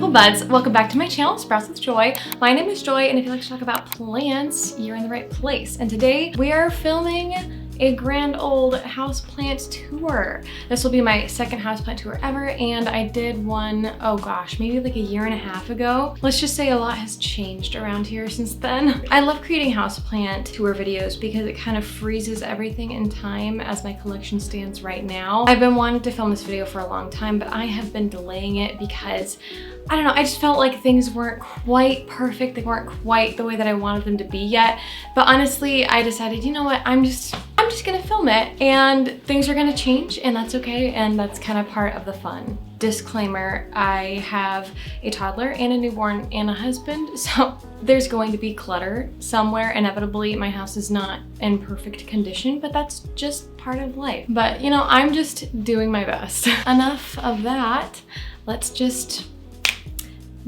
beautiful buds. Welcome back to my channel, Sprouts with Joy. My name is Joy, and if you like to talk about plants, you're in the right place. And today we are filming a grand old houseplant tour. This will be my second houseplant tour ever, and I did one, oh gosh, maybe like a year and a half ago. Let's just say a lot has changed around here since then. I love creating houseplant tour videos because it kind of freezes everything in time as my collection stands right now. I've been wanting to film this video for a long time, but I have been delaying it because I don't know, I just felt like things weren't quite perfect. They weren't quite the way that I wanted them to be yet. But honestly, I decided, you know what, I'm just gonna film it, and things are gonna change, and that's okay, and that's kind of part of the fun. Disclaimer, I have a toddler and a newborn and a husband, so there's going to be clutter somewhere. Inevitably, my house is not in perfect condition, but that's just part of life. But you know, I'm just doing my best. Enough of that. Let's just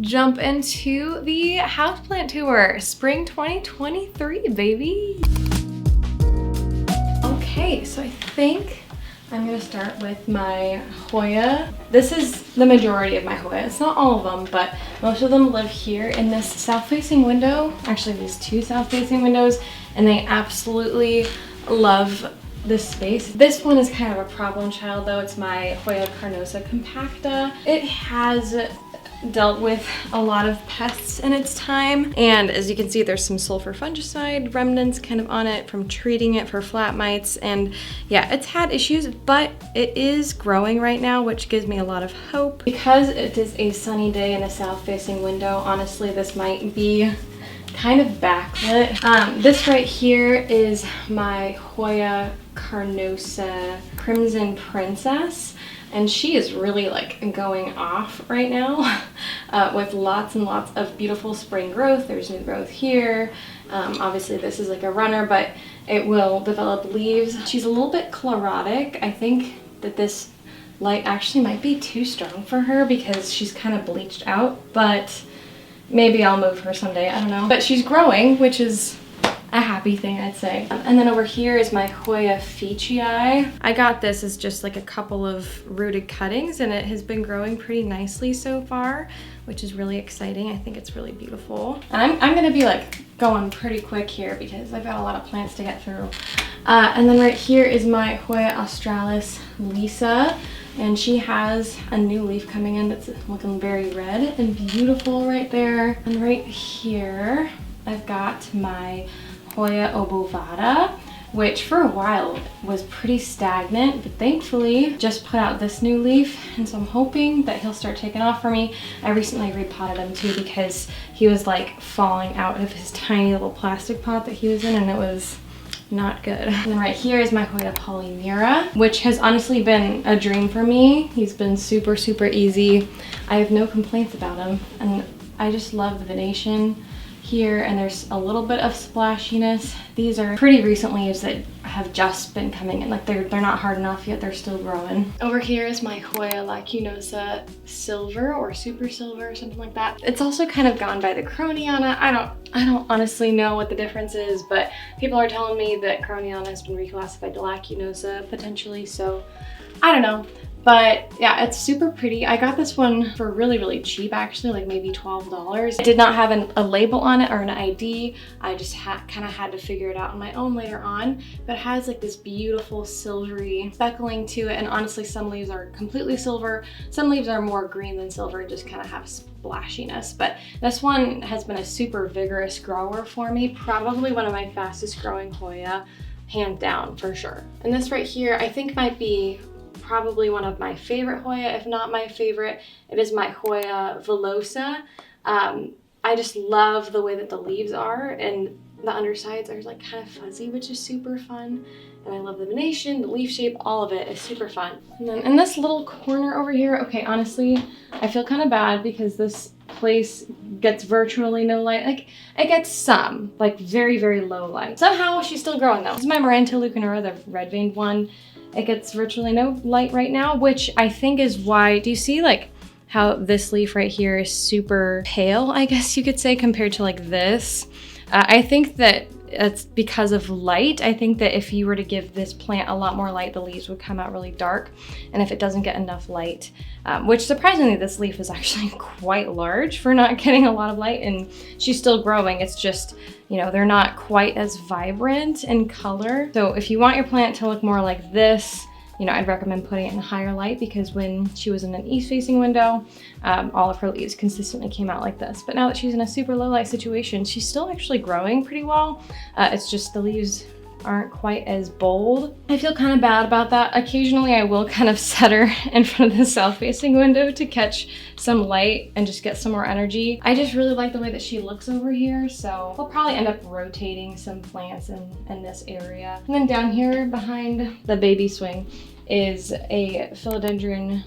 jump into the houseplant tour. Spring 2023, baby. Okay, so I think I'm gonna start with my Hoya. This is the majority of my Hoya. It's not all of them, but most of them live here in this south-facing window. Actually, these two south-facing windows, and they absolutely love this space. This one is kind of a problem child though. It's my Hoya carnosa compacta. It has dealt with a lot of pests in its time, and as you can see, there's some sulfur fungicide remnants kind of on it from treating it for flat mites, and yeah, it's had issues, but it is growing right now, which gives me a lot of hope. Because it is a sunny day in a south-facing window, honestly, this might be kind of backlit. This right here is my Hoya carnosa Crimson Princess, and she is really like going off right now with lots and lots of beautiful spring growth. There's new growth here. Obviously this is like a runner, but it will develop leaves. She's a little bit chlorotic. I think that this light actually might be too strong for her because she's kind of bleached out, but maybe I'll move her someday, I don't know. But she's growing, which is a happy thing, I'd say. And then over here is my Hoya Fichii. I got this as just like a couple of rooted cuttings, and it has been growing pretty nicely so far, which is really exciting. I think it's really beautiful. And I'm gonna be like going pretty quick here because I've got a lot of plants to get through. And then right here is my Hoya Australis Lisa, and she has a new leaf coming in that's looking very red and beautiful right there. And right here, I've got my Hoya Obovata, which for a while was pretty stagnant, but thankfully just put out this new leaf, and so I'm hoping that he'll start taking off for me. I recently repotted him too because he was like falling out of his tiny little plastic pot that he was in, and it was not good. And then right here is my Hoya Polymera, which has honestly been a dream for me. He's been super, super easy. I have no complaints about him, and I just love the venation here, and there's a little bit of splashiness. These are pretty recent leaves that have just been coming in. Like they're not hard enough yet, they're still growing. Over here is my Hoya Lacunosa Silver or Super Silver or something like that. It's also kind of gone by the Croniana. I don't honestly know what the difference is, but people are telling me that Croniana has been reclassified to Lacunosa potentially, so I don't know. But yeah, it's super pretty. I got this one for really, really cheap actually, like maybe $12. It did not have a label on it or an ID. I just kind of had to figure it out on my own later on. But it has like this beautiful silvery speckling to it. And honestly, some leaves are completely silver. Some leaves are more green than silver and just kind of have splashiness. But this one has been a super vigorous grower for me. Probably one of my fastest growing Hoya, hands down for sure. And this right here, I think might be probably one of my favorite Hoya, if not my favorite. It is my Hoya Velosa. I just love the way that the leaves are, and the undersides are like kind of fuzzy, which is super fun. And I love the venation, the leaf shape, all of it is super fun. And then in this little corner over here, okay, honestly, I feel kind of bad because this place gets virtually no light. Like, it gets some, like very, very low light. Somehow she's still growing though. This is my Maranta leucanura, the red veined one. It gets virtually no light right now, which I think is why, do you see like how this leaf right here is super pale, I guess you could say, compared to like this? I think that it's because of light. I think that if you were to give this plant a lot more light, the leaves would come out really dark. And if it doesn't get enough light, which surprisingly, this leaf is actually quite large for not getting a lot of light, and she's still growing. It's just, you know, they're not quite as vibrant in color. So if you want your plant to look more like this, you know, I'd recommend putting it in higher light, because when she was in an east-facing window, all of her leaves consistently came out like this. But now that she's in a super low light situation, she's still actually growing pretty well. It's just the leaves aren't quite as bold. I feel kind of bad about that. Occasionally I will kind of set her in front of the south-facing window to catch some light and just get some more energy. I just really like the way that she looks over here, so we'll probably end up rotating some plants in this area. And then down here behind the baby swing is a philodendron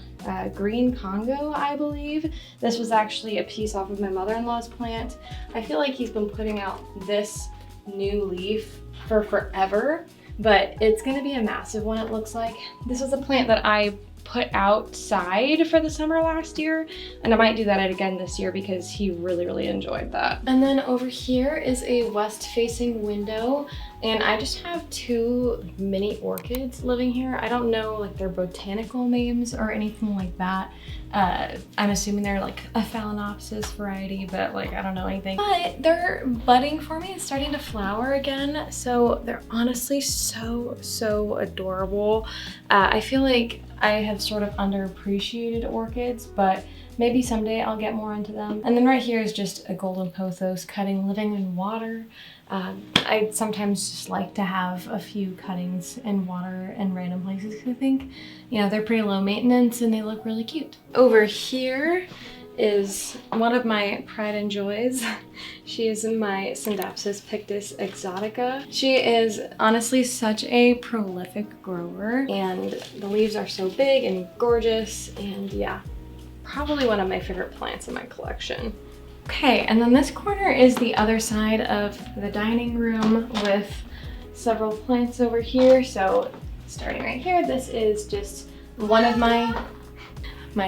green Congo, I believe. This was actually a piece off of my mother-in-law's plant. I feel like he's been putting out this new leaf for forever, but it's gonna be a massive one, it looks like. This was a plant that I put outside for the summer last year, and I might do that again this year because he really enjoyed that. And then over here is a west-facing window, and I just have 2 mini orchids living here. I don't know like their botanical names or anything like that. I'm assuming they're like a Phalaenopsis variety, but like I don't know anything. But they're budding for me and starting to flower again, so they're honestly so adorable. I feel like I have sort of underappreciated orchids, but maybe someday I'll get more into them. And then right here is just a golden pothos cutting living in water. I sometimes just like to have a few cuttings in water in random places because I think, you know, they're pretty low maintenance and they look really cute. Over here is one of my pride and joys. She is my Scindapsus pictus exotica. She is honestly such a prolific grower, and the leaves are so big and gorgeous, and yeah, probably one of my favorite plants in my collection. Okay, and then this corner is the other side of the dining room with several plants over here. So starting right here, this is just one of my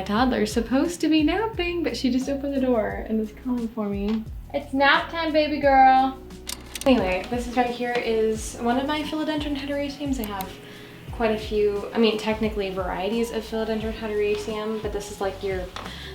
toddler's supposed to be napping, but she just opened the door and is calling for me. It's nap time, baby girl. Anyway, this is right here is one of my philodendron heteroeciums. I have quite a few, I mean, technically varieties of philodendron heteroecium, but this is like your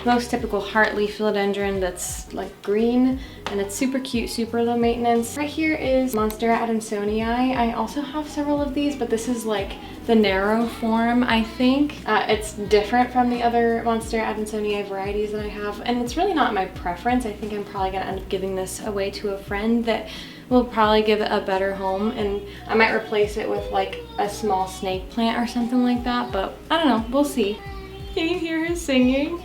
most typical heartleaf philodendron that's like green, and it's super cute, super low maintenance. Right here is Monstera adansonii. I also have several of these, but this is like the narrow form, I think. It's different from the other Monstera adansonii varieties that I have, and it's really not my preference. I think I'm probably gonna end up giving this away to a friend that will probably give it a better home, and I might replace it with like a small snake plant or something like that, but I don't know, we'll see. Can you hear her singing?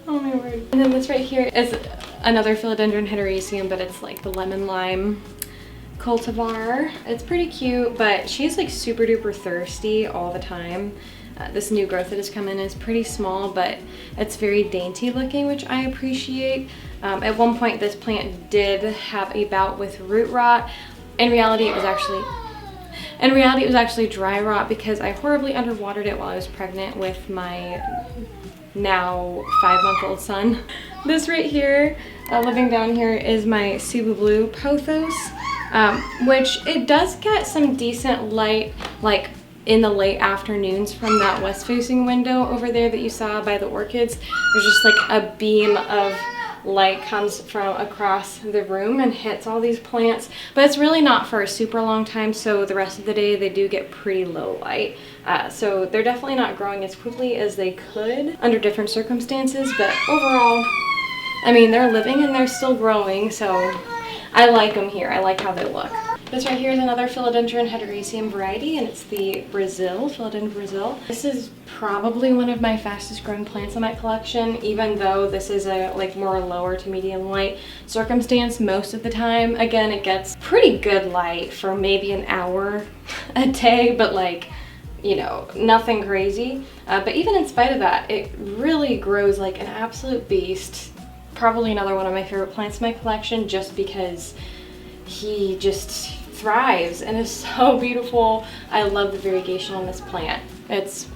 Oh my word. And then this right here is another philodendron heteroecium, but it's like the lemon lime cultivar. It's pretty cute, but she's like super duper thirsty all the time. This new growth that has come in is pretty small, but it's very dainty looking, which I appreciate. At one point, this plant did have a bout with root rot. In reality, it was actually dry rot because I horribly underwatered it while I was pregnant with my now 5-month-old son. This right here, living down here, is my Cebu Blue pothos, which it does get some decent light, like in the late afternoons from that west-facing window over there that you saw by the orchids. There's just like a beam of light comes from across the room and hits all these plants, but it's really not for a super long time, so the rest of the day they do get pretty low light. So they're definitely not growing as quickly as they could under different circumstances, but overall, I mean, they're living and they're still growing, so I like them here. I like how they look. This right here is another philodendron heteroecium variety, and it's the Brazil, philodendron Brazil. This is probably one of my fastest growing plants in my collection, even though this is a like more lower to medium light circumstance most of the time. Again, it gets pretty good light for maybe an hour a day, but like, you know, nothing crazy. But even in spite of that, it really grows like an absolute beast. Probably another one of my favorite plants in my collection, just because he just thrives and is so beautiful. I love the variegation on this plant. It's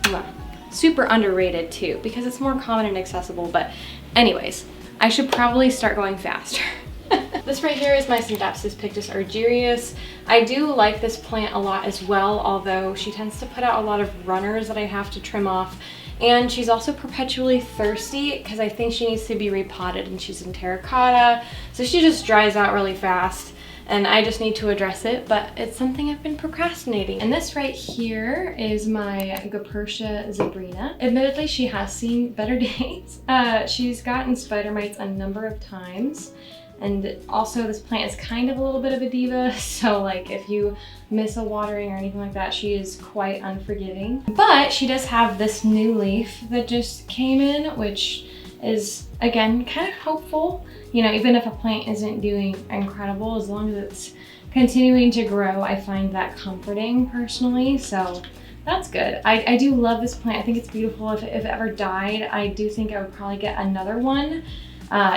super underrated too because it's more common and accessible, but anyways, I should probably start going faster. This right here is my Syndapsis pictus argyrius. I do like this plant a lot as well, although she tends to put out a lot of runners that I have to trim off. And she's also perpetually thirsty because I think she needs to be repotted, and she's in terracotta, so she just dries out really fast. And I just need to address it, but it's something I've been procrastinating. And this right here is my Gopurtia zebrina. Admittedly, she has seen better days. She's gotten spider mites a number of times. And also this plant is kind of a little bit of a diva, so like if you miss a watering or anything like that, she is quite unforgiving. But she does have this new leaf that just came in, which is, again, kind of hopeful. You know, even if a plant isn't doing incredible, as long as it's continuing to grow, I find that comforting personally, so that's good. I do love this plant. I think it's beautiful. If it ever died, I do think I would probably get another one.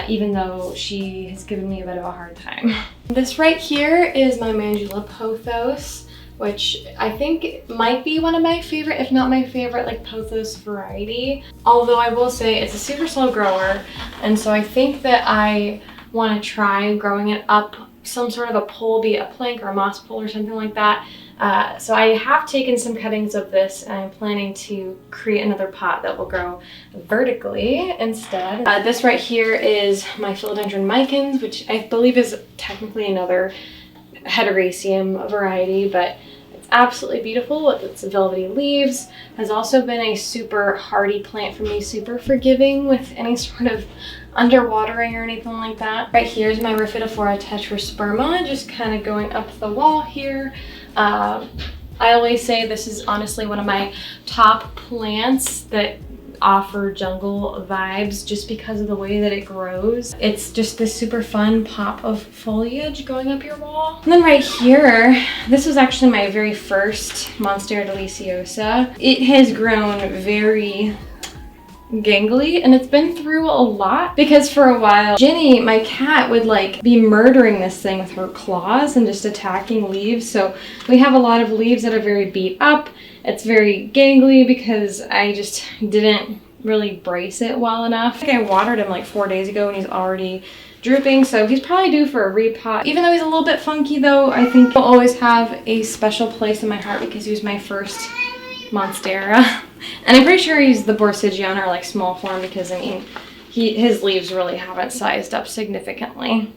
Even though she has given me a bit of a hard time. This right here is my Mandula pothos, which I think might be one of my favorite, if not my favorite, like pothos variety. Although I will say it's a super slow grower, and so I think that I want to try growing it up some sort of a pole, be it a plank or a moss pole or something like that. So I have taken some cuttings of this, and I'm planning to create another pot that will grow vertically instead. This right here is my philodendron micans, which I believe is technically another heterogaceum variety, but it's absolutely beautiful with its velvety leaves. Has also been a super hardy plant for me, super forgiving with any sort of underwatering or anything like that. Right here is my Rhiphidophora tetrasperma, just kind of going up the wall here. I always say this is honestly one of my top plants that offer jungle vibes just because of the way that it grows. It's just this super fun pop of foliage going up your wall. And then right here, this was actually my very first Monstera deliciosa. It has grown very gangly, and it's been through a lot because for a while Ginny, my cat, would like be murdering this thing with her claws and just attacking leaves. So we have a lot of leaves that are very beat up. It's very gangly because I just didn't really brace it well enough. I think I watered him like 4 days ago and he's already drooping, so he's probably due for a repot. Even though he's a little bit funky though, I think he'll always have a special place in my heart because he was my first Monstera. And I'm pretty sure he's the Borsigian or like small form because I mean, his leaves really haven't sized up significantly.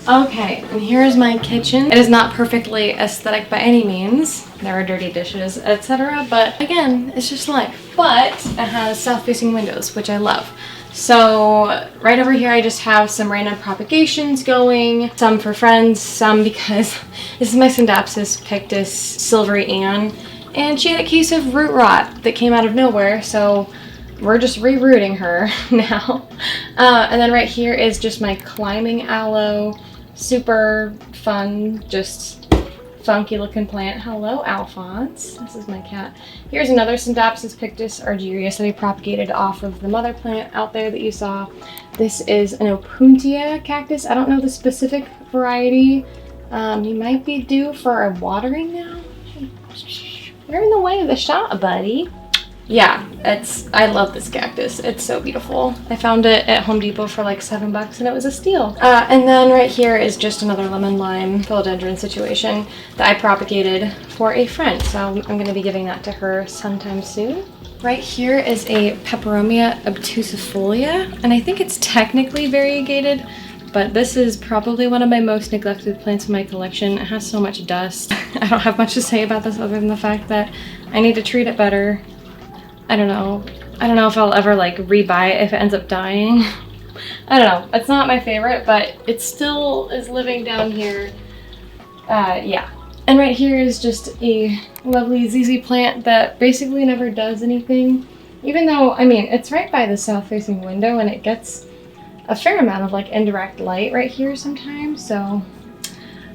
Okay, and here's my kitchen. It is not perfectly aesthetic by any means. There are dirty dishes, etc. But again, it's just life. But it has south-facing windows, which I love. So right over here I just have some random propagations going, some for friends, some because this is my Syndapsis pictus Silvery Ann, and she had a case of root rot that came out of nowhere, so we're just re-rooting her now. And then right here is just my climbing aloe, super fun, just funky looking plant. Hello, Alphonse. This is my cat. Here's another Syndapsis pictus argyrius that I propagated off of the mother plant out there that you saw. This is an Opuntia cactus. I don't know the specific variety. You might be due for a watering now. You're in the way of the shot, buddy. Yeah, I love this cactus. It's so beautiful. I found it at Home Depot for like $7 and it was a steal. And then right here is just another lemon lime philodendron situation that I propagated for a friend. So I'm going to be giving that to her sometime soon. Right here is a Peperomia obtusifolia, and I think it's technically variegated, but this is probably one of my most neglected plants in my collection. It has so much dust. I don't have much to say about this other than the fact that I need to treat it better. I don't know if I'll ever like rebuy it if it ends up dying. I don't know. It's not my favorite, but it still is living down here. Yeah. And right here is just a lovely ZZ plant that basically never does anything. Even though, I mean, it's right by the south-facing window and it gets a fair amount of like indirect light right here sometimes. So,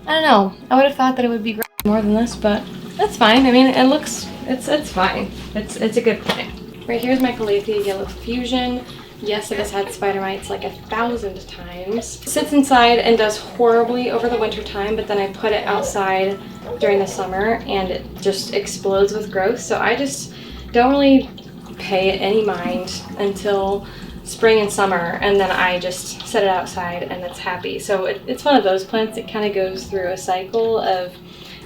I don't know. I would have thought that it would be more than this, but that's fine. I mean, it's fine. It's a good plant. Right here's my Calathea Yellow Fusion. Yes, it has had spider mites like 1,000 times. Sits inside and does horribly over the winter time, but then I put it outside during the summer and it just explodes with growth. So I just don't really pay it any mind until spring and summer, and then I just set it outside and it's happy. So it's one of those plants that kind of goes through a cycle of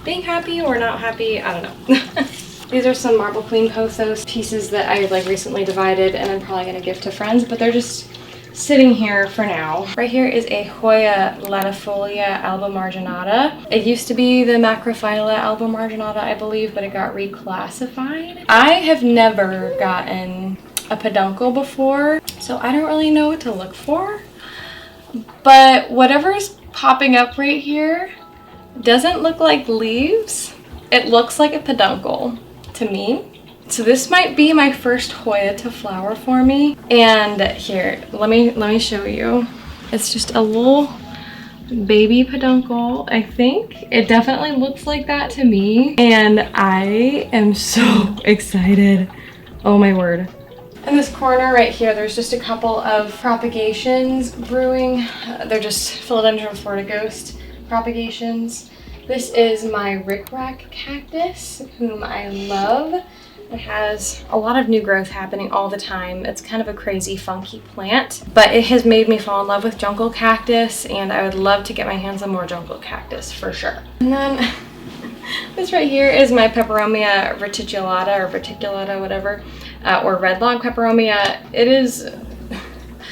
being happy or not happy. I don't know. These are some Marble Queen pothos pieces that I like recently divided, and I'm probably gonna give to friends, but they're just sitting here for now. Right here is a Hoya latifolia alba marginata. It used to be the Macrophylla alba marginata, I believe, but it got reclassified. I have never gotten a peduncle before, so I don't really know what to look for. But whatever is popping up right here doesn't look like leaves. It looks like a peduncle to me. So this might be my first Hoya to flower for me. And here, let me show you. It's just a little baby peduncle, I think. It definitely looks like that to me. And I am so excited. Oh my word. In this corner right here, there's just a couple of propagations brewing. They're just Philodendron Florida Ghost propagations. This is my rickrack cactus, whom I love. It has a lot of new growth happening all the time. It's kind of a crazy, funky plant, but it has made me fall in love with jungle cactus, and I would love to get my hands on more jungle cactus for sure. And then this right here is my Peperomia reticulata, whatever, or red log peperomia. It is,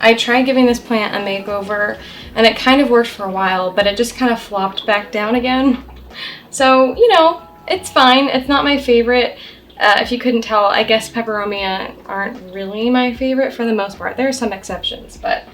I tried giving this plant a makeover, and it kind of worked for a while, but it just kind of flopped back down again. So, you know, it's fine. It's not my favorite. If you couldn't tell, I guess peperomia aren't really my favorite for the most part. There are some exceptions, but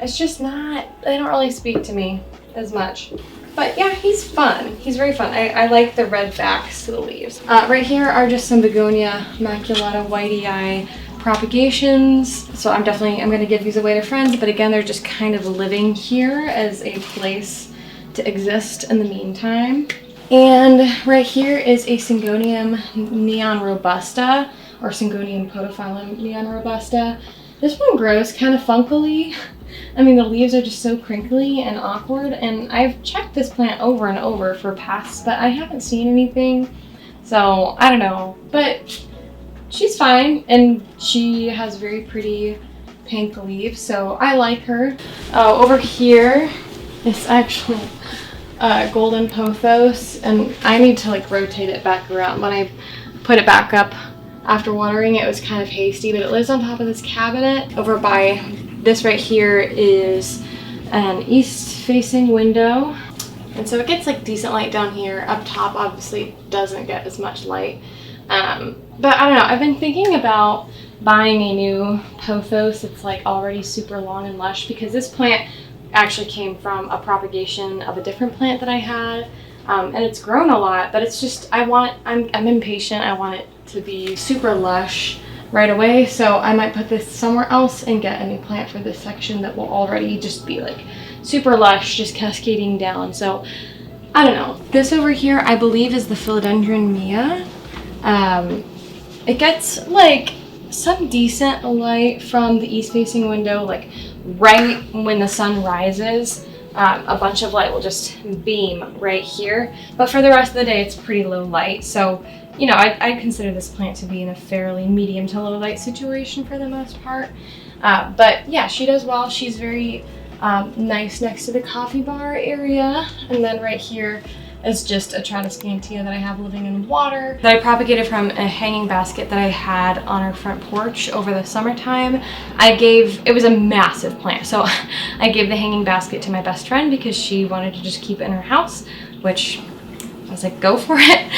it's just not, they don't really speak to me as much. But yeah, he's fun. He's very fun. I like the red backs to the leaves. Right here are just some Begonia maculata whitey eye propagations. So I'm going to give these away to friends, but again, they're just kind of living here as a place to exist in the meantime. And right here is a Syngonium neon robusta, or Syngonium podophyllum neon robusta. This one grows kind of funkily. I mean, the leaves are just so crinkly and awkward, and I've checked this plant over and over for pests, but I haven't seen anything. So I don't know, but she's fine, and she has very pretty pink leaves, so I like her. Over here is actually golden pothos, and I need to like rotate it back around. When I put it back up after watering, it was kind of hasty, but it lives on top of this cabinet. Over by this right here is an east facing window, and so it gets like decent light down here. Up top obviously doesn't get as much light, but I don't know, I've been thinking about buying a new pothos that's like already super long and lush, because this plant actually came from a propagation of a different plant that I had, and it's grown a lot, but it's just, I'm impatient. I want it to be super lush right away, so I might put this somewhere else and get a new plant for this section that will already just be like super lush, just cascading down. So I don't know. This over here I believe is the Philodendron Mia. It gets like some decent light from the east facing window, like right when the sun rises. A bunch of light will just beam right here, but for the rest of the day it's pretty low light. So, you know, I consider this plant to be in a fairly medium to low light situation for the most part. But yeah, she does well. She's very nice next to the coffee bar area. And then right here is just a Tradescantia that I have living in water that I propagated from a hanging basket that I had on our front porch over the summertime. It was a massive plant, so I gave the hanging basket to my best friend because she wanted to just keep it in her house, which I was like, go for it.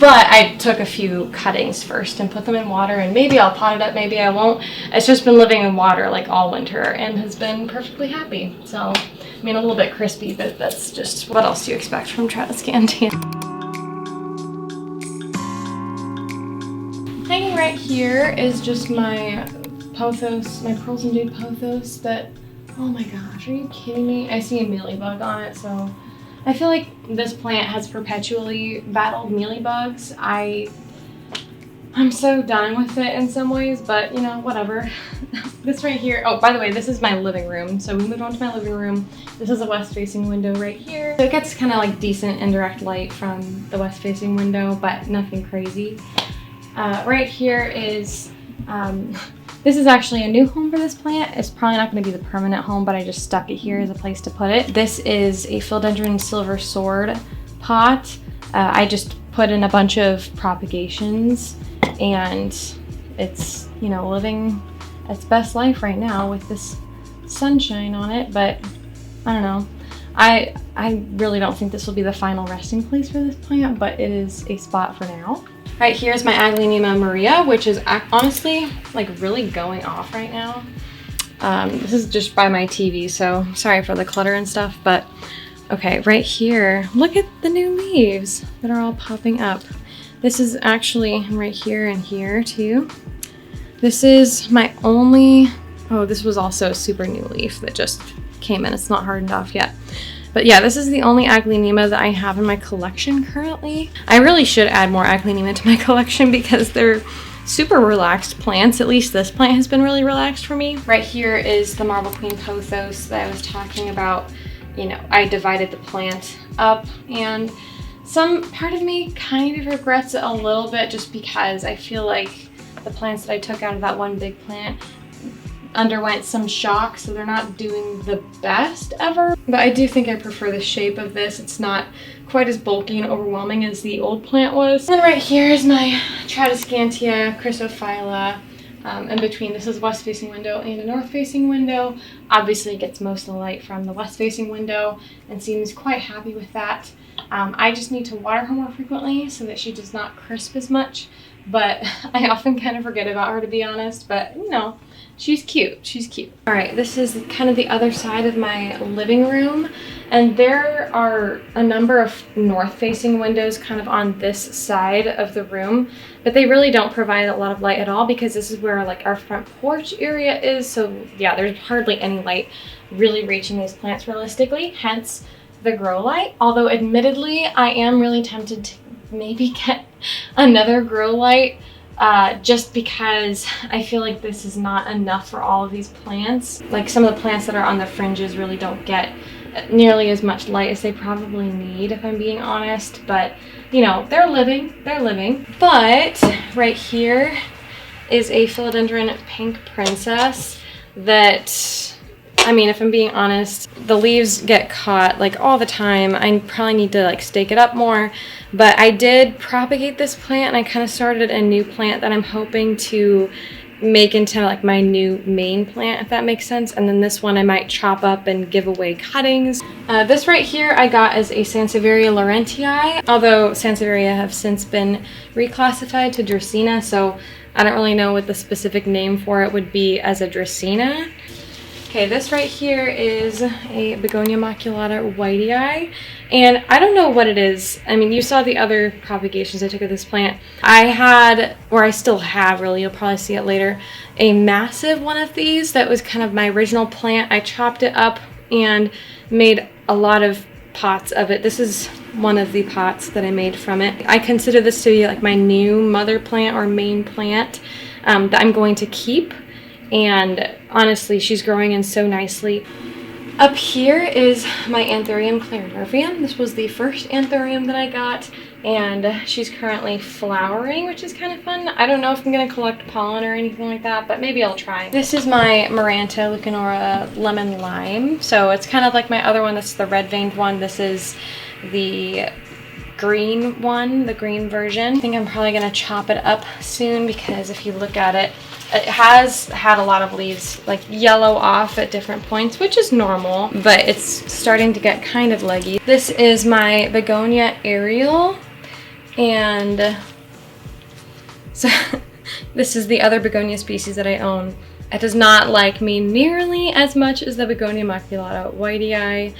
But I took a few cuttings first and put them in water, and maybe I'll pot it up, maybe I won't. It's just been living in water like all winter and has been perfectly happy. So, I mean, a little bit crispy, but that's just, what else do you expect from Tradescantia? Hanging right here is just my pothos, my Pearls and Jade pothos that, oh my gosh, are you kidding me? I see a mealybug on it, so I feel like this plant has perpetually battled mealybugs. I'm so done with it in some ways, but you know, whatever. This right here, oh, by the way, this is my living room. So we moved on to my living room. This is a west-facing window right here. So it gets kind of like decent indirect light from the west-facing window, but nothing crazy. Right here is, This is actually a new home for this plant. It's probably not going to be the permanent home, but I just stuck it here as a place to put it. This is a philodendron silver sword pot. I just put in a bunch of propagations, and it's, you know, living its best life right now with this sunshine on it, but I don't know. I really don't think this will be the final resting place for this plant, but it is a spot for now. Right, here's my Aglaonema Maria, which is honestly like really going off right now. This is just by my TV, so sorry for the clutter and stuff, but okay, right here, look at the new leaves that are all popping up. This is actually right here and here too. This is my only, oh, this was also a super new leaf that just came in. It's not hardened off yet. But yeah, this is the only Aglaonema that I have in my collection currently. I really should add more Aglaonema to my collection because they're super relaxed plants. At least this plant has been really relaxed for me. Right here is the Marble Queen Pothos that I was talking about. You know, I divided the plant up, and some part of me kind of regrets it a little bit just because I feel like the plants that I took out of that one big plant underwent some shock, so they're not doing the best ever. But I do think I prefer the shape of this. It's not quite as bulky and overwhelming as the old plant was. And right here is my Tradescantia chrysophylla. In between, this is west facing window and a north facing window. Obviously it gets most of the light from the west facing window and seems quite happy with that. I just need to water her more frequently so that she does not crisp as much, but I often kind of forget about her, to be honest, but you know, she's cute. She's cute. All right, this is kind of the other side of my living room, and there are a number of north-facing windows kind of on this side of the room, but they really don't provide a lot of light at all because this is where like our front porch area is. So yeah, there's hardly any light really reaching these plants realistically, hence the grow light. Although admittedly, I am really tempted to maybe get another grow light. Just because I feel like this is not enough for all of these plants. Like some of the plants that are on the fringes really don't get nearly as much light as they probably need, if I'm being honest. But you know, they're living. But right here is a philodendron pink princess that, I mean, if I'm being honest, the leaves get caught like all the time. I probably need to like stake it up more, but I did propagate this plant and I kind of started a new plant that I'm hoping to make into like my new main plant, if that makes sense. And then this one I might chop up and give away cuttings. This right here I got as a Sansevieria laurentii, although Sansevieria have since been reclassified to Dracaena, so I don't really know what the specific name for it would be as a Dracaena. Okay, this right here is a Begonia maculata whitei, and I don't know what it is. I mean, you saw the other propagations I took of this plant. I had, or I still have really, you'll probably see it later, a massive one of these that was kind of my original plant. I chopped it up and made a lot of pots of it. This is one of the pots that I made from it. I consider this to be like my new mother plant or main plant that I'm going to keep. And honestly, she's growing in so nicely. Up here is my Anthurium clarinervium. This was the first Anthurium that I got, and she's currently flowering, which is kind of fun. I don't know if I'm going to collect pollen or anything like that, but maybe I'll try. This is my Maranta leucanora lemon lime. So it's kind of like my other one. That's the red veined one. This is the green one, the green version. I think I'm probably going to chop it up soon because if you look at it, it has had a lot of leaves like yellow off at different points, which is normal, but it's starting to get kind of leggy. This is my Begonia aerial, and so this is the other begonia species that I own. It does not like me nearly as much as the Begonia maculata whitei,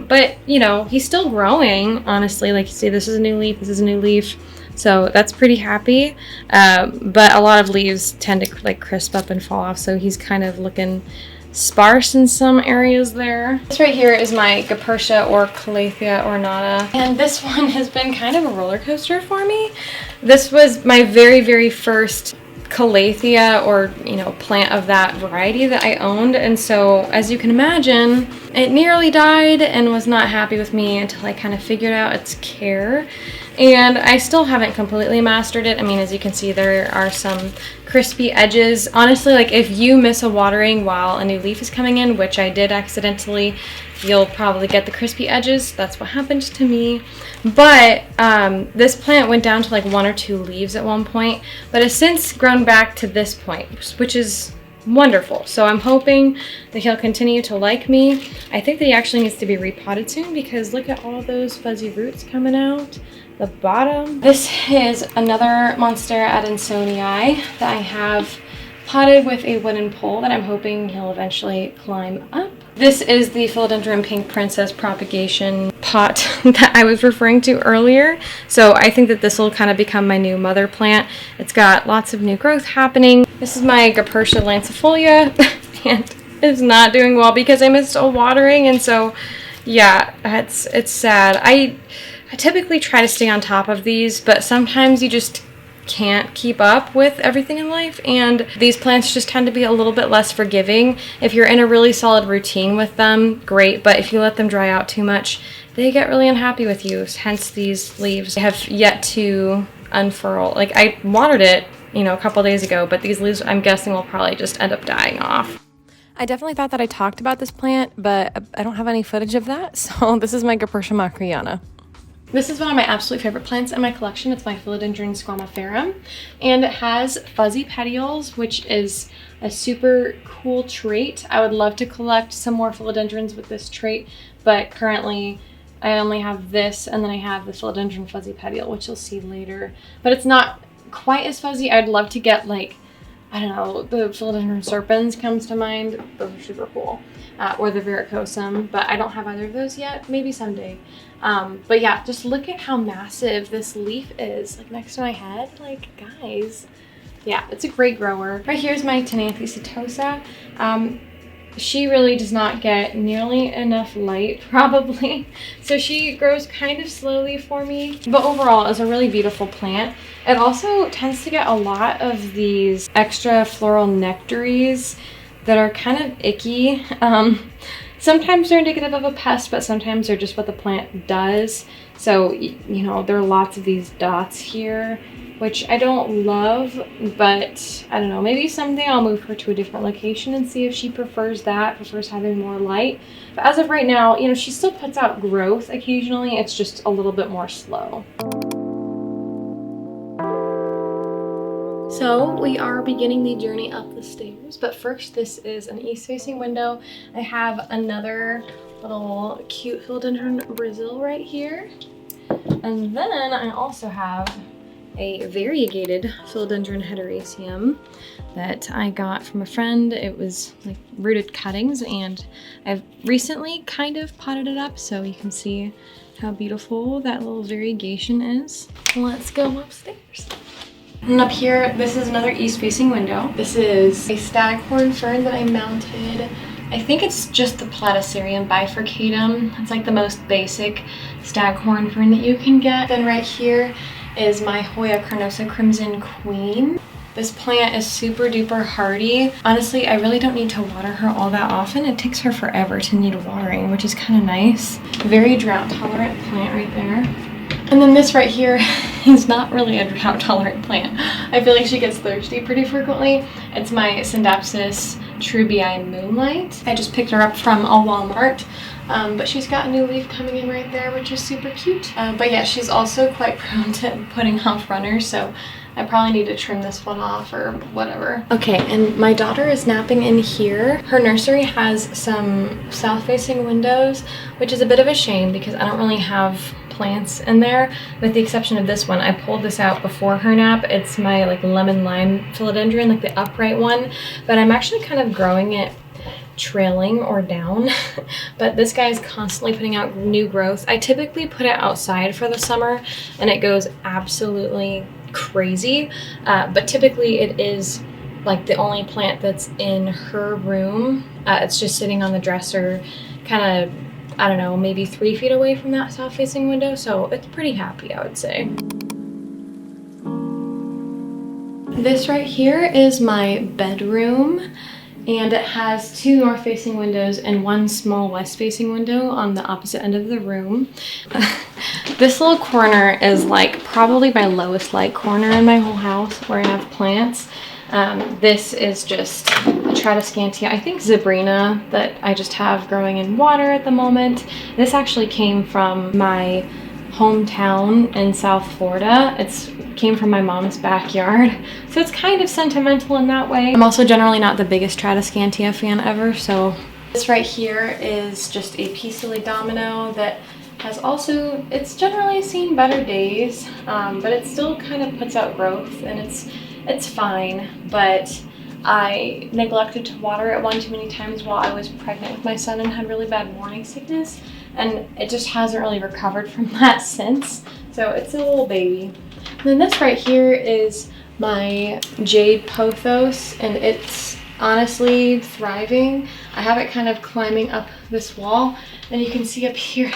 but you know, he's still growing, honestly. Like you see, this is a new leaf, this is a new leaf. So that's pretty happy, but a lot of leaves tend to like crisp up and fall off, so he's kind of looking sparse in some areas there. This right here is my Gapertia or Calathea ornata, and this one has been kind of a roller coaster for me. This was my very first Calathea, or you know, plant of that variety that I owned, and so as you can imagine, It nearly died and was not happy with me until I kind of figured out its care. And I still haven't completely mastered it. I mean, as you can see, there are some crispy edges. Honestly, like if you miss a watering while a new leaf is coming in, which I did accidentally, you'll probably get the crispy edges. That's what happened to me. But this plant went down to like 1 or 2 leaves at one point, but has since grown back to this point, which is wonderful. So I'm hoping that he'll continue to like me. I think that he actually needs to be repotted soon because look at all those fuzzy roots coming out the bottom. This is another Monstera adansonii that I have potted with a wooden pole that I'm hoping he'll eventually climb up. This is the Philodendron Pink Princess propagation pot that I was referring to earlier. So I think that this will kind of become my new mother plant. It's got lots of new growth happening. This is my Gapertia lancifolia and it's not doing well because I missed a watering, and so yeah, it's sad. I typically try to stay on top of these, but sometimes you just can't keep up with everything in life, and these plants just tend to be a little bit less forgiving. If you're in a really solid routine with them, great, but if you let them dry out too much, they get really unhappy with you. Hence these leaves have yet to unfurl. Like I watered it, you know, a couple days ago, but these leaves I'm guessing will probably just end up dying off. I definitely thought that I talked about this plant, but I don't have any footage of that, so this is my Gapertia macriana. This is one of my absolute favorite plants in my collection. It's my Philodendron squamiferum, and it has fuzzy petioles, which is a super cool trait. I would love to collect some more philodendrons with this trait, but currently I only have this, and then I have the Philodendron fuzzy petiole, which you'll see later. But it's not quite as fuzzy. I'd love to get, like, I don't know, the Philodendron serpens comes to mind. Those are super cool. Or the verrucosum, but I don't have either of those yet. Maybe someday. But yeah, just look at how massive this leaf is, like next to my head. Like, guys, yeah, it's a great grower. Right here's my Tenanthe setosa. She really does not get nearly enough light, probably. So she grows kind of slowly for me, but overall is a really beautiful plant. It also tends to get a lot of these extra floral nectaries that are kind of icky. Sometimes they're indicative of a pest, but sometimes they're just what the plant does. So, you know, there are lots of these dots here, which I don't love, but I don't know, maybe someday I'll move her to a different location and see if she prefers that, prefers having more light. But as of right now, you know, she still puts out growth occasionally. It's just a little bit more slow. So we are beginning the journey up the stairs, but first this is an east-facing window. I have another little cute Philodendron Brazil right here. And then I also have a variegated Philodendron hederaceum that I got from a friend. It was like rooted cuttings, and I've recently kind of potted it up so you can see how beautiful that little variegation is. Let's go upstairs. And up here, this is another east-facing window. This is a staghorn fern that I mounted. I think it's just the Platycerium bifurcatum. It's like the most basic staghorn fern that you can get. Then right here is my Hoya carnosa crimson queen. This plant is super duper hardy. Honestly, I really don't need to water her all that often. It takes her forever to need watering, which is kind of nice. Very drought tolerant plant right there. And then this right here is not really a drought tolerant plant. I feel like she gets thirsty pretty frequently. It's my Syndapsis trubii moonlight. I just picked her up from a Walmart, but she's got a new leaf coming in right there, which is super cute. But yeah, she's also quite prone to putting off runners, so I probably need to trim this one off or whatever. Okay, and my daughter is napping in here. Her nursery has some south-facing windows, which is a bit of a shame because I don't really have plants in there, with the exception of this one. I pulled this out before her nap. It's my like lemon lime philodendron, like the upright one, but I'm actually kind of growing it trailing or down. But this guy is constantly putting out new growth. I typically put it outside for the summer and it goes absolutely crazy, but typically it is like the only plant that's in her room. It's just sitting on the dresser, kind of, I don't know, maybe 3 feet away from that south-facing window, so it's pretty happy, I would say. This right here is my bedroom, and it has 2 north-facing windows and 1 small west-facing window on the opposite end of the room. This little corner is like probably my lowest light corner in my whole house where I have plants. This is just a Tradescantia, I think Zebrina, that I just have growing in water at the moment. This actually came from my hometown in South Florida. It came from my mom's backyard, so it's kind of sentimental in that way. I'm also generally not the biggest Tradescantia fan ever, so this right here is just a Peacefully Domino that has also, it's generally seen better days, but it still kind of puts out growth, and it's fine, but I neglected to water it one too many times while I was pregnant with my son and had really bad morning sickness, and it just hasn't really recovered from that since, so it's a little baby. And then this right here is my jade pothos, and it's honestly thriving. I have it kind of climbing up this wall, and you can see up here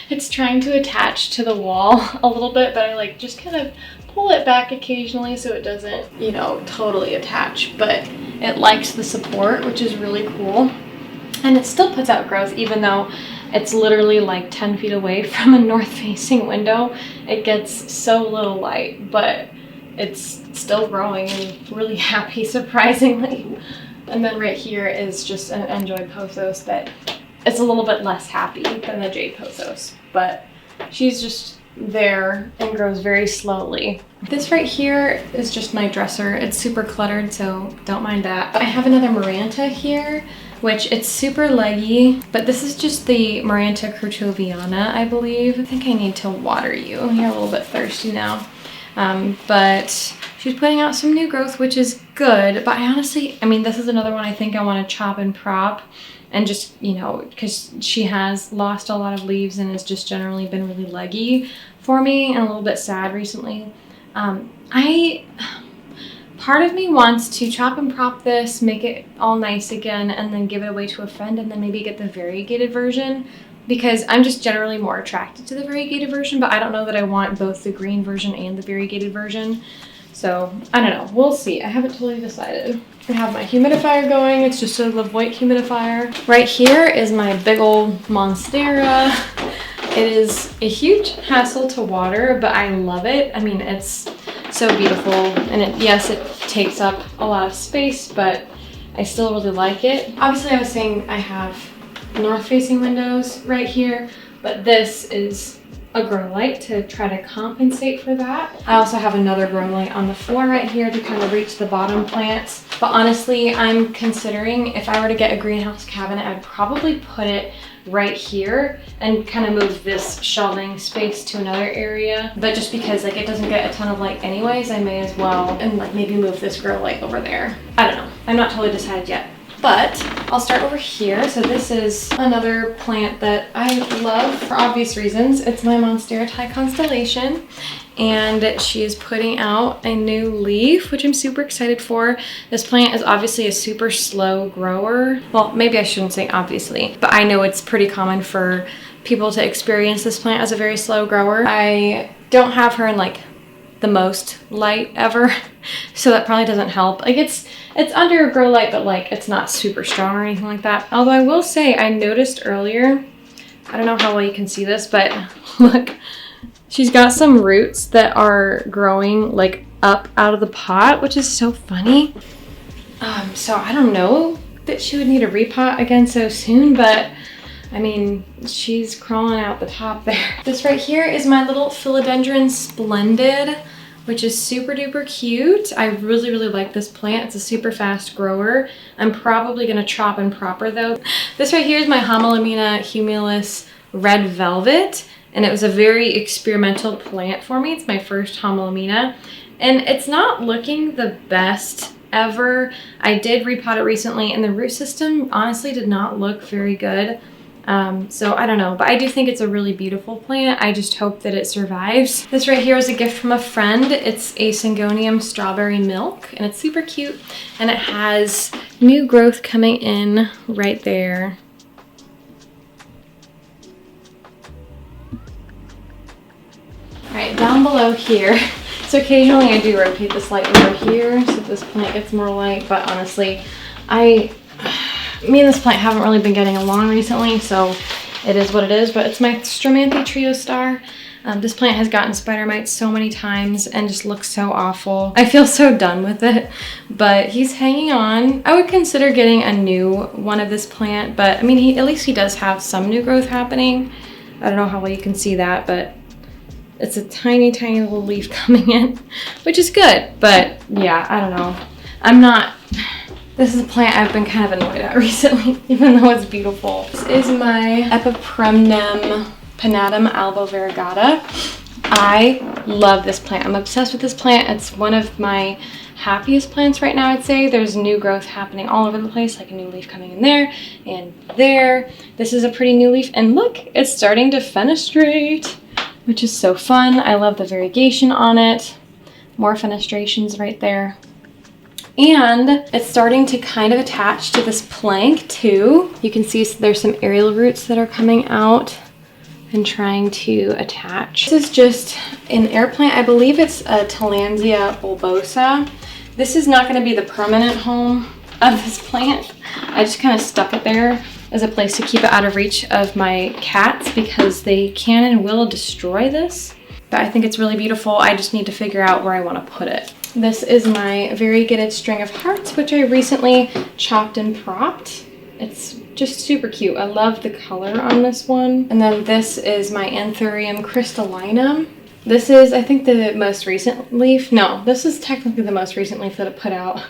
it's trying to attach to the wall a little bit, but I like just kind of pull it back occasionally so it doesn't, you know, totally attach, but it likes the support, which is really cool. And it still puts out growth even though it's literally like 10 feet away from a north-facing window. It gets so little light, but it's still growing and really happy, surprisingly. And then right here is just an Enjoy pothos that is a little bit less happy than the jade pothos, but she's just there and grows very slowly. This right here is just my dresser. It's super cluttered, so don't mind that. I have another Maranta here, which it's super leggy, but this is just the Maranta Cretoviana, I believe. I think I need to water you. You're a little bit thirsty now. But she's putting out some new growth, which is good, but I mean, this is another one I think I want to chop and prop, and just, you know, because she has lost a lot of leaves and has just generally been really leggy for me and a little bit sad recently. Part of me wants to chop and prop this, make it all nice again, and then give it away to a friend, and then maybe get the variegated version, because I'm just generally more attracted to the variegated version, but I don't know that I want both the green version and the variegated version. So I don't know, we'll see. I haven't totally decided. I have my humidifier going. It's just a Live White humidifier. Right here is my big old Monstera. It is a huge hassle to water, but I love it. I mean, it's so beautiful, and yes, it takes up a lot of space, but I still really like it. Obviously, I was saying I have north-facing windows right here, but this is a grow light to try to compensate for that. I also have another grow light on the floor right here to kind of reach the bottom plants. But honestly, I'm considering if I were to get a greenhouse cabinet, I'd probably put it right here and kind of move this shelving space to another area. But just because like it doesn't get a ton of light anyways, I may as well, and like maybe move this grow light over there. I don't know. I'm not totally decided yet. But I'll start over here. So this is another plant that I love for obvious reasons. It's my Monstera Thai Constellation, and she is putting out a new leaf, which I'm super excited for. This plant is obviously a super slow grower. Well, maybe I shouldn't say obviously, but I know it's pretty common for people to experience this plant as a very slow grower. I don't have her in like the most light ever, so that probably doesn't help. Like it's under a grow light, but like it's not super strong or anything like that. Although I will say I noticed earlier, I don't know how well you can see this, but look, she's got some roots that are growing like up out of the pot, which is so funny. So I don't know that she would need a repot again so soon, but I mean, she's crawling out the top there. This right here is my little Philodendron Splendid, which is super duper cute. I really, really like this plant. It's a super fast grower. I'm probably gonna chop and prop her though. This right here is my Homelamina Humulus Red Velvet, and it was a very experimental plant for me. It's my first Homelamina, and it's not looking the best ever. I did repot it recently, and the root system honestly did not look very good. So I don't know, but I do think it's a really beautiful plant. I just hope that it survives. This right here is a gift from a friend. It's a Syngonium Strawberry Milk, and it's super cute, and it has new growth coming in right there. All right, down below here. So occasionally I do rotate this light over here so this plant gets more light, but honestly, I Me and this plant haven't really been getting along recently, so it is what it is, but it's my Stramanthe Trio Star. This plant has gotten spider mites so many times and just looks so awful. I feel so done with it, but he's hanging on. I would consider getting a new one of this plant, but I mean, at least he does have some new growth happening. I don't know how well you can see that, but it's a tiny, tiny little leaf coming in, which is good. But yeah, I don't know. This is a plant I've been kind of annoyed at recently, even though it's beautiful. This is my Epipremnum Pinatum albo variegata. I love this plant. I'm obsessed with this plant. It's one of my happiest plants right now, I'd say. There's new growth happening all over the place, like a new leaf coming in there and there. This is a pretty new leaf, and look, it's starting to fenestrate, which is so fun. I love the variegation on it. More fenestrations right there. And it's starting to kind of attach to this plank too. You can see there's some aerial roots that are coming out and trying to attach. This is just an air plant. I believe it's a Tillandsia bulbosa. This is not going to be the permanent home of this plant. I just kind of stuck it there as a place to keep it out of reach of my cats because they can and will destroy this. But I think it's really beautiful. I just need to figure out where I want to put it. This is my variegated string of hearts, which I recently chopped and propped. It's just super cute. I love the color on this one. And then this is my Anthurium crystallinum. This is, I think, the most recent leaf. No, this is technically the most recent leaf that it put out.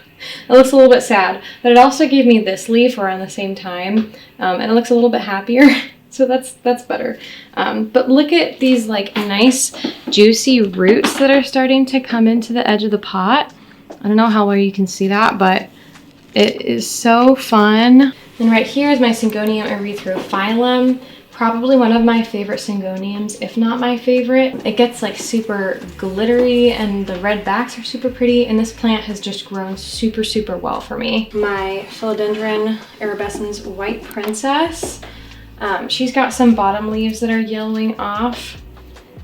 It looks a little bit sad, but it also gave me this leaf around the same time, and it looks a little bit happier. So that's better. But look at these like nice juicy roots that are starting to come into the edge of the pot. I don't know how well you can see that, but it is so fun. And right here is my Syngonium erythrophyllum. Probably one of my favorite Syngoniums, if not my favorite. It gets like super glittery and the red backs are super pretty, and this plant has just grown super, super well for me. My Philodendron erubescens white princess. She's got some bottom leaves that are yellowing off,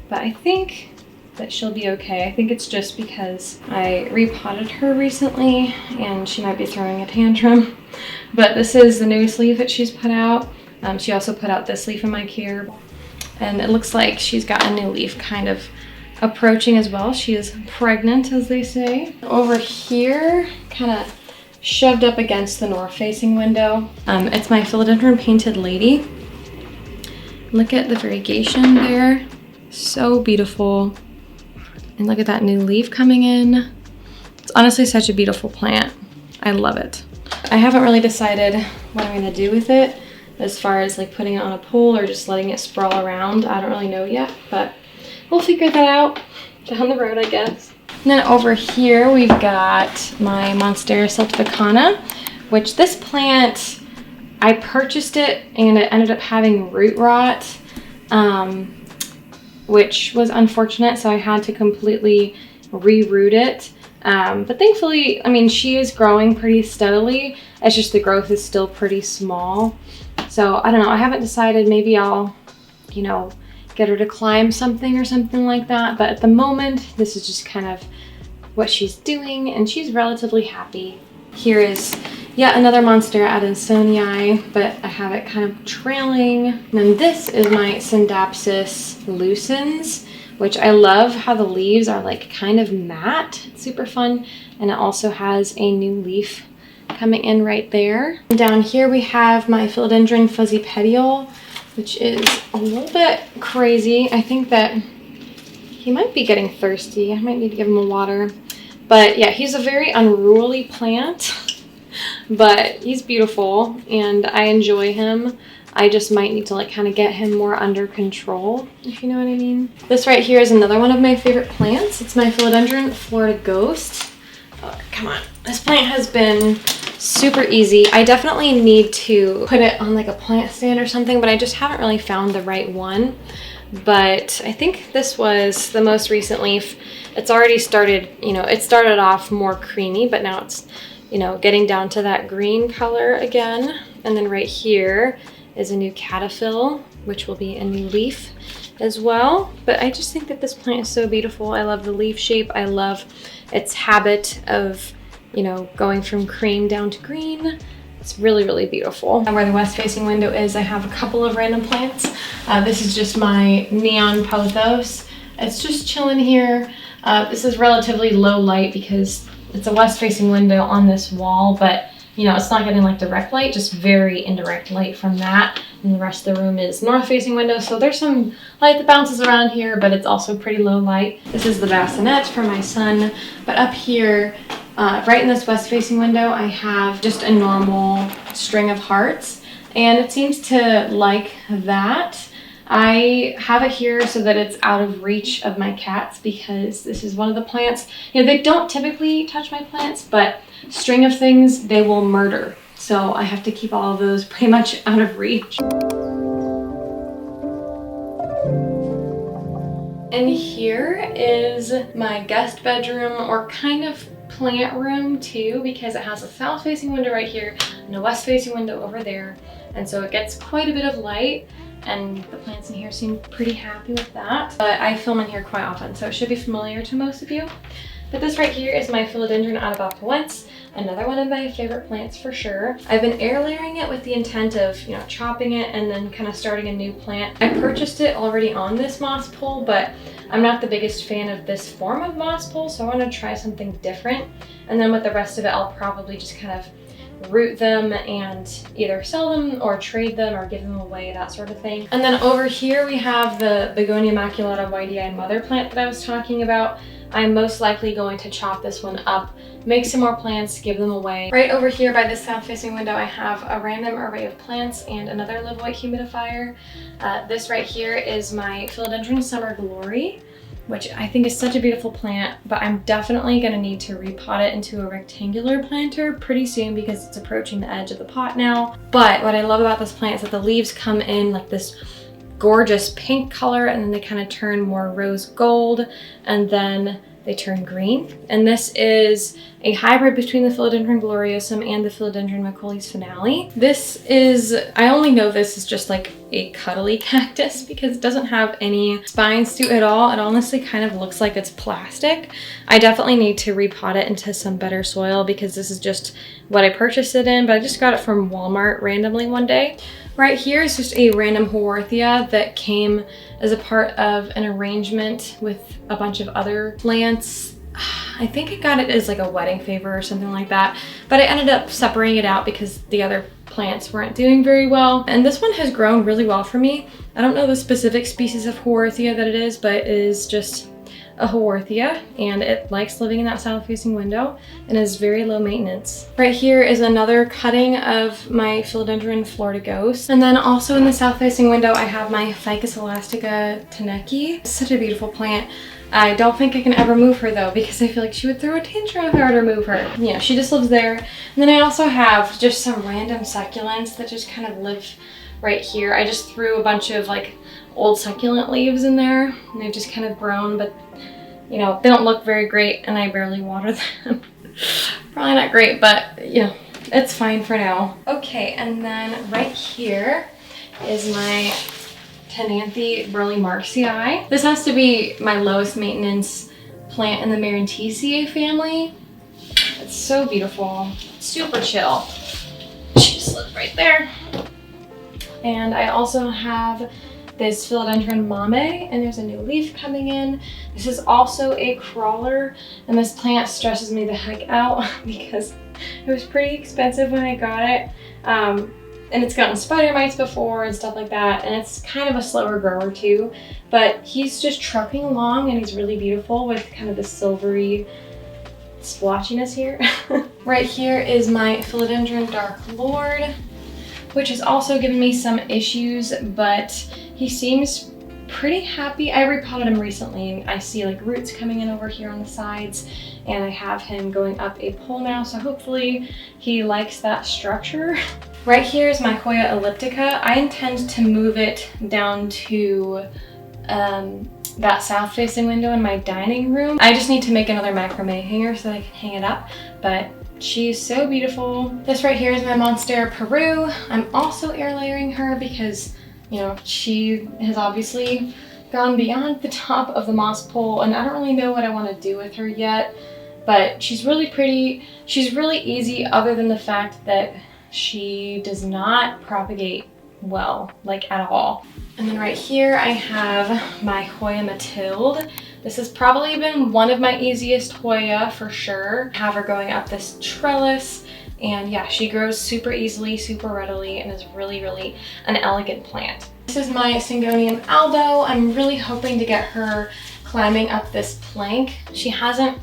but I think that she'll be okay. I think it's just because I repotted her recently and she might be throwing a tantrum. But this is the newest leaf that she's put out. She also put out this leaf in my care, and it looks like she's got a new leaf kind of approaching as well. She is pregnant, as they say. Over here, kind of shoved up against the north-facing window, it's my Philodendron Painted Lady. Look at the variegation there. So beautiful. And look at that new leaf coming in. It's honestly such a beautiful plant. I love it. I haven't really decided what I'm gonna do with it as far as like putting it on a pole or just letting it sprawl around. I don't really know yet, but we'll figure that out down the road, I guess. And then over here, we've got my Monstera siltificana, which this plant, I purchased it and it ended up having root rot, which was unfortunate. So I had to completely reroot it. But thankfully, I mean, she is growing pretty steadily. It's just the growth is still pretty small. So I don't know, I haven't decided. Maybe I'll, you know, get her to climb something or something like that. But at the moment, this is just kind of what she's doing, and she's relatively happy. Here is yet another Monstera adansonii, but I have it kind of trailing. And then this is my Syndapsis lucens, which I love how the leaves are like kind of matte. It's super fun. And it also has a new leaf coming in right there. And down here we have my Philodendron fuzzy petiole, which is a little bit crazy. I think that he might be getting thirsty. I might need to give him a water. But yeah, he's a very unruly plant, but he's beautiful and I enjoy him. I just might need to like kind of get him more under control, if you know what I mean. This right here is another one of my favorite plants. It's my Philodendron Florida Ghost. Oh, come on. This plant has been super easy. I definitely need to put it on like a plant stand or something, but I just haven't really found the right one. But I think this was the most recent leaf. It's already started, you know, it started off more creamy, but now it's, you know, getting down to that green color again. And then right here is a new caterpillar, which will be a new leaf as well. But I just think that this plant is so beautiful. I love the leaf shape. I love its habit of, you know, going from cream down to green. It's really, really beautiful. And where the west facing window is, I have a couple of random plants. This is just my neon pothos. It's just chilling here. This is relatively low light because it's a west facing window on this wall, but you know, it's not getting like direct light, just very indirect light from that. And the rest of the room is north facing window. So there's some light that bounces around here, but it's also pretty low light. This is the bassinet for my son. But up here, right in this west facing window, I have just a normal string of hearts, and it seems to like that. I have it here so that it's out of reach of my cats because this is one of the plants. You know, they don't typically touch my plants, but string of things they will murder. So I have to keep all of those pretty much out of reach. And here is my guest bedroom, or kind of plant room too, because it has a south facing window right here and a west facing window over there. And so it gets quite a bit of light, and the plants in here seem pretty happy with that. But I film in here quite often, so it should be familiar to most of you. But this right here is my philodendron Adabapawense, another one of my favorite plants for sure. I've been air layering it with the intent of, you know, chopping it and then kind of starting a new plant. I purchased it already on this moss pole, but I'm not the biggest fan of this form of moss pole, so I want to try something different. And then with the rest of it, I'll probably just kind of root them and either sell them or trade them or give them away, that sort of thing. And then over here we have the Begonia maculata whitey mother plant that I was talking about. I'm most likely going to chop this one up, make some more plants, give them away. Right over here by this south facing window, I have a random array of plants and another live white humidifier. This right here is my philodendron Summer Glory, which I think is such a beautiful plant, but I'm definitely gonna need to repot it into a rectangular planter pretty soon because it's approaching the edge of the pot now. But what I love about this plant is that the leaves come in like this gorgeous pink color, and then they kind of turn more rose gold, and then they turn green. And this is a hybrid between the Philodendron gloriosum and the Philodendron Macaulay's finale. This is, I only know this is just like a cuddly cactus because it doesn't have any spines to it at all. It honestly kind of looks like it's plastic. I definitely need to repot it into some better soil because this is just what I purchased it in, but I just got it from Walmart randomly one day. Right here is just a random Haworthia that came as a part of an arrangement with a bunch of other plants. I think I got it as like a wedding favor or something like that, but I ended up separating it out because the other plants weren't doing very well. And this one has grown really well for me. I don't know the specific species of Haworthia that it is, but it is just a Haworthia, and it likes living in that south-facing window and is very low maintenance. Right here is another cutting of my Philodendron Florida Ghost. And then also in the south-facing window, I have my Ficus elastica Taneki. Such a beautiful plant. I don't think I can ever move her though, because I feel like she would throw a tantrum if I were to move her. You know, she just lives there. And then I also have just some random succulents that just kind of live right here. I just threw a bunch of like old succulent leaves in there, and they've just kind of grown, but you know, they don't look very great, and I barely water them. Probably not great, but you know, it's fine for now. Okay, and then right here is my Tenanthe Burley Marxii. This has to be my lowest maintenance plant in the Maranthiaceae family. It's so beautiful, super chill. She just lives right there. And I also have this Philodendron Mame, and there's a new leaf coming in. This is also a crawler, and this plant stresses me the heck out because it was pretty expensive when I got it. And it's gotten spider mites before and stuff like that, and it's kind of a slower grower too, but he's just trucking along, and he's really beautiful with kind of the silvery splotchiness here. Right here is my Philodendron Dark Lord, which has also given me some issues, but he seems pretty happy. I repotted him recently, and I see like roots coming in over here on the sides, and I have him going up a pole now, so hopefully he likes that structure. Right here is my Hoya elliptica. I intend to move it down to that south-facing window in my dining room. I just need to make another macrame hanger so that I can hang it up, but she's so beautiful. This right here is my Monstera Peru. I'm also air layering her because, you know, she has obviously gone beyond the top of the moss pole, and I don't really know what I want to do with her yet, but she's really pretty. She's really easy, other than the fact that she does not propagate well, like at all. And then right here I have my Hoya Matilde. This has probably been one of my easiest Hoya for sure. I have her going up this trellis, and yeah, she grows super easily, super readily, and is really, really an elegant plant. This is my Syngonium Aldo. I'm really hoping to get her climbing up this plank. She hasn't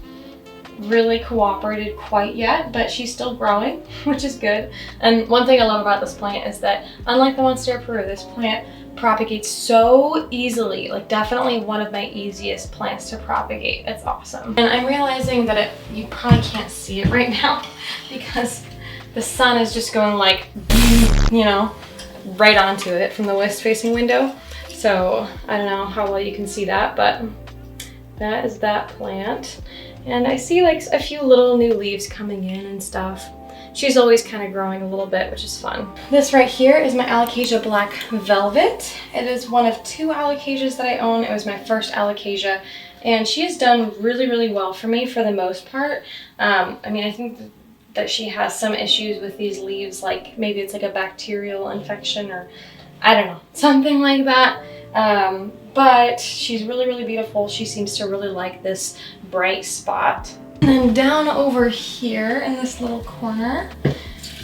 really cooperated quite yet, but she's still growing, which is good. And one thing I love about this plant is that, unlike the Monstera Peru, this plant propagates so easily. Like, definitely one of my easiest plants to propagate. It's awesome. And I'm realizing that you probably can't see it right now because the sun is just going like, you know, right onto it from the west-facing window. So I don't know how well you can see that, but that is that plant. And I see like a few little new leaves coming in and stuff. She's always kind of growing a little bit, which is fun. This right here is my Alocasia Black Velvet. It is one of 2 alocasias that I own. It was my first alocasia, and she has done really, really well for me for the most part. I mean, I think that she has some issues with these leaves, like maybe it's like a bacterial infection or I don't know, something like that. But she's really, really beautiful. She seems to really like this bright spot. And then down over here in this little corner,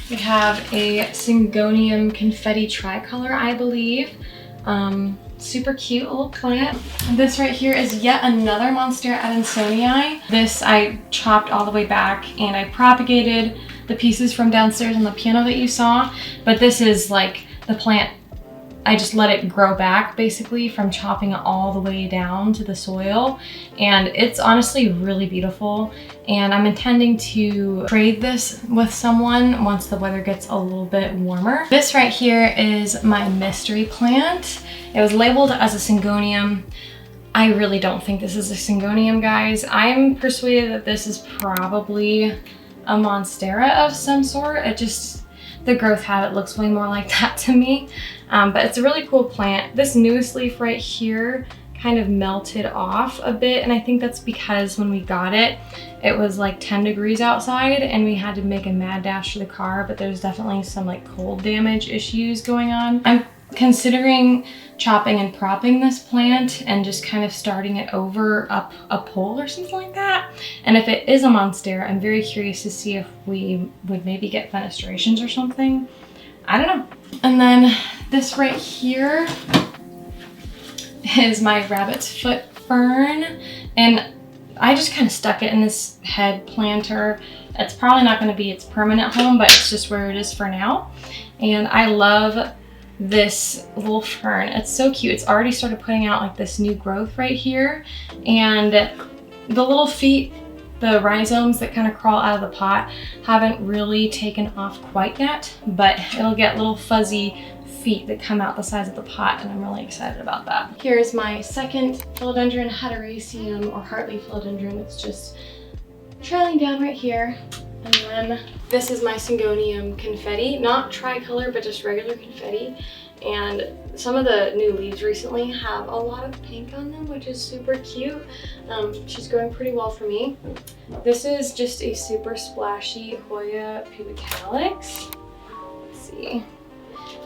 we have a Syngonium Confetti Tricolor, I believe. Super cute little plant. This right here is yet another Monstera Adansonii. This I chopped all the way back and I propagated the pieces from downstairs on the piano that you saw. But this is like the plant, I just let it grow back basically from chopping it all the way down to the soil. And it's honestly really beautiful. And I'm intending to trade this with someone once the weather gets a little bit warmer. This right here is my mystery plant. It was labeled as a Syngonium. I really don't think this is a Syngonium, guys. I'm persuaded that this is probably a Monstera of some sort. It just, the growth habit looks way more like that to me. But it's a really cool plant. This newest leaf right here kind of melted off a bit, and I think that's because when we got it, it was like 10 degrees outside and we had to make a mad dash to the car, but there's definitely some like cold damage issues going on. I'm considering chopping and propping this plant and just kind of starting it over up a pole or something like that. And if it is a Monstera, I'm very curious to see if we would maybe get fenestrations or something. I don't know. And then this right here is my rabbit's foot fern, and I just kind of stuck it in this head planter. It's probably not going to be its permanent home, but it's just where it is for now. And I love this little fern. It's so cute. It's already started putting out like this new growth right here, and the little feet, the rhizomes that kind of crawl out of the pot, haven't really taken off quite yet, but it'll get little fuzzy feet that come out the sides of the pot, and I'm really excited about that. Here's my second philodendron Hateraceum, or heartleaf philodendron. It's just trailing down right here. And then this is my Syngonium Confetti, not tricolor, but just regular confetti. And some of the new leaves recently have a lot of pink on them, which is super cute. She's growing pretty well for me. This is just a super splashy Hoya pubicalyx. Let's see.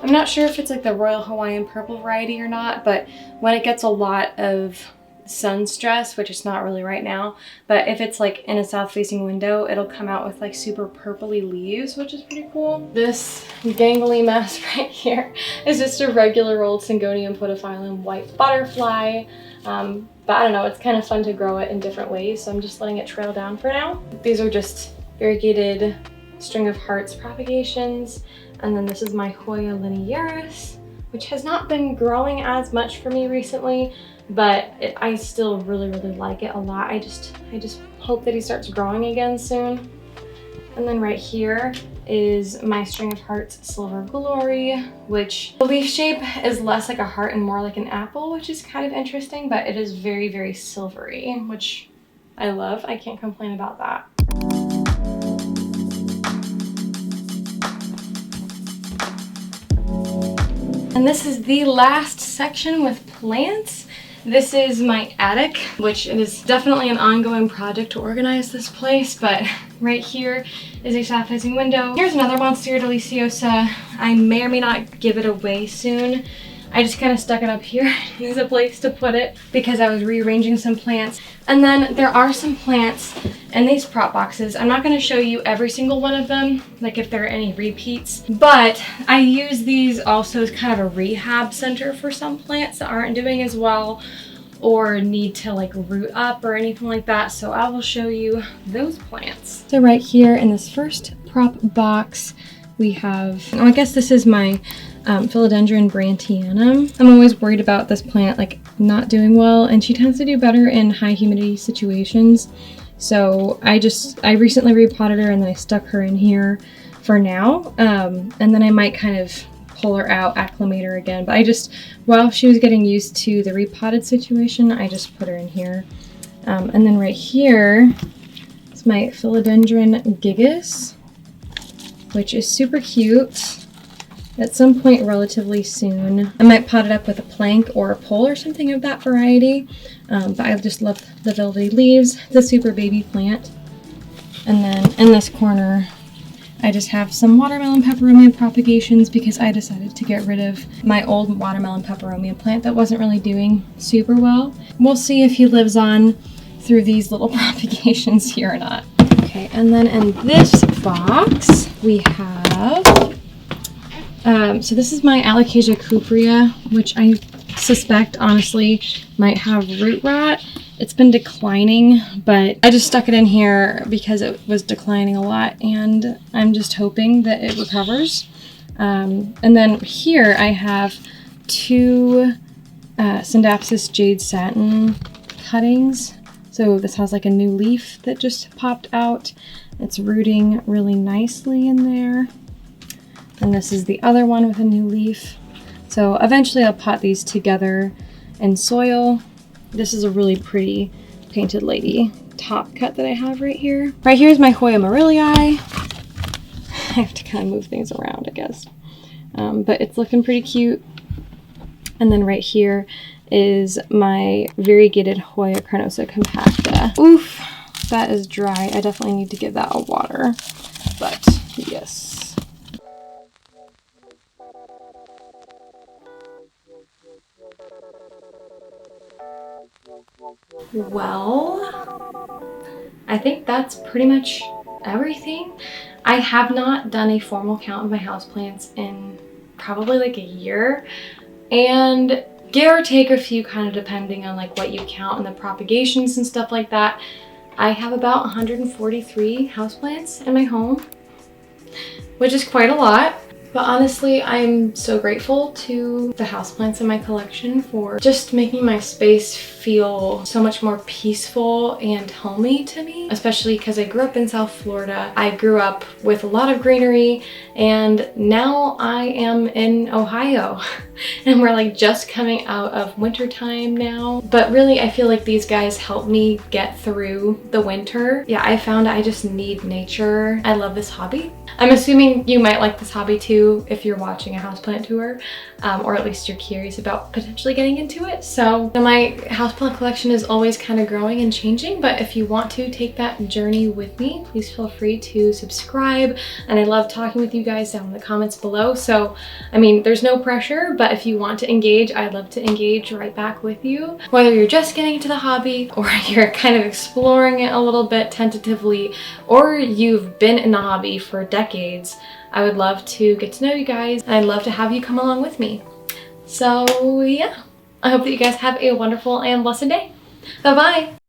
I'm not sure if it's like the Royal Hawaiian Purple variety or not, but when it gets a lot of sun stress, which it's not really right now, but if it's like in a south-facing window, it'll come out with like super purpley leaves, which is pretty cool. This gangly mess right here is just a regular old Syngonium podophyllum white butterfly. But I don't know, it's kind of fun to grow it in different ways, so I'm just letting it trail down for now. These are just variegated string of hearts propagations. And then this is my Hoya linearis, which has not been growing as much for me recently, but I still really, really like it a lot. I just hope that he starts growing again soon. And then right here is my string of hearts Silver Glory, which the leaf shape is less like a heart and more like an apple, which is kind of interesting, but it is very, very silvery, which I love. I can't complain about that. And this is the last section with plants. This is my attic, which is definitely an ongoing project to organize this place, but right here is a south-facing window. Here's another Monstera deliciosa. I may or may not give it away soon. I just kind of stuck it up here as a place to put it because I was rearranging some plants. And then there are some plants in these prop boxes. I'm not going to show you every single one of them, like if there are any repeats, but I use these also as kind of a rehab center for some plants that aren't doing as well or need to like root up or anything like that. So I will show you those plants. So right here in this first prop box, we have, oh, I guess this is my Philodendron Brantianum. I'm always worried about this plant like not doing well, and she tends to do better in high humidity situations. So I recently repotted her and then I stuck her in here for now. And then I might kind of pull her out, acclimate her again. But while she was getting used to the repotted situation, I just put her in here. And then right here is my Philodendron Gigas, which is super cute. At some point relatively soon, I might pot it up with a plank or a pole or something of that variety. But I just love the velvety leaves. It's a super baby plant. And then in this corner, I just have some watermelon peperomia propagations because I decided to get rid of my old watermelon peperomia plant that wasn't really doing super well. We'll see if he lives on through these little propagations here or not. Okay, and then in this box, we have so this is my Alocasia cuprea, which I suspect honestly might have root rot. It's been declining, but I just stuck it in here because it was declining a lot, and I'm just hoping that it recovers. And then here I have two Syndapsis Jade Satin cuttings. So this has like a new leaf that just popped out. It's rooting really nicely in there. And this is the other one with a new leaf. So eventually I'll pot these together in soil. This is a really pretty painted lady top cut that I have right here. Right here is my Hoya Morillii. I have to kind of move things around, I guess. But it's looking pretty cute. And then right here is my variegated Hoya Carnosa compacta. Oof, that is dry. I definitely need to give that a water, but yes. Well, I think that's pretty much everything. I have not done a formal count of my houseplants in probably like a year, and give or take a few, kind of depending on like what you count and the propagations and stuff like that. I have about 143 houseplants in my home, which is quite a lot. But honestly, I'm so grateful to the houseplants in my collection for just making my space feel so much more peaceful and homey to me, especially because I grew up in South Florida. I grew up with a lot of greenery, and now I am in Ohio and we're like just coming out of winter time now. But really, I feel like these guys help me get through the winter. Yeah, I found I just need nature. I love this hobby. I'm assuming you might like this hobby too if you're watching a houseplant tour, or at least you're curious about potentially getting into it. So my houseplant collection is always kind of growing and changing, but if you want to take that journey with me, please feel free to subscribe. And I love talking with you guys down in the comments below. So, I mean, there's no pressure, but if you want to engage, I'd love to engage right back with you. Whether you're just getting into the hobby, or you're kind of exploring it a little bit tentatively, or you've been in the hobby for decades, I would love to get to know you guys, and I'd love to have you come along with me. So yeah, I hope that you guys have a wonderful and blessed day. Bye-bye.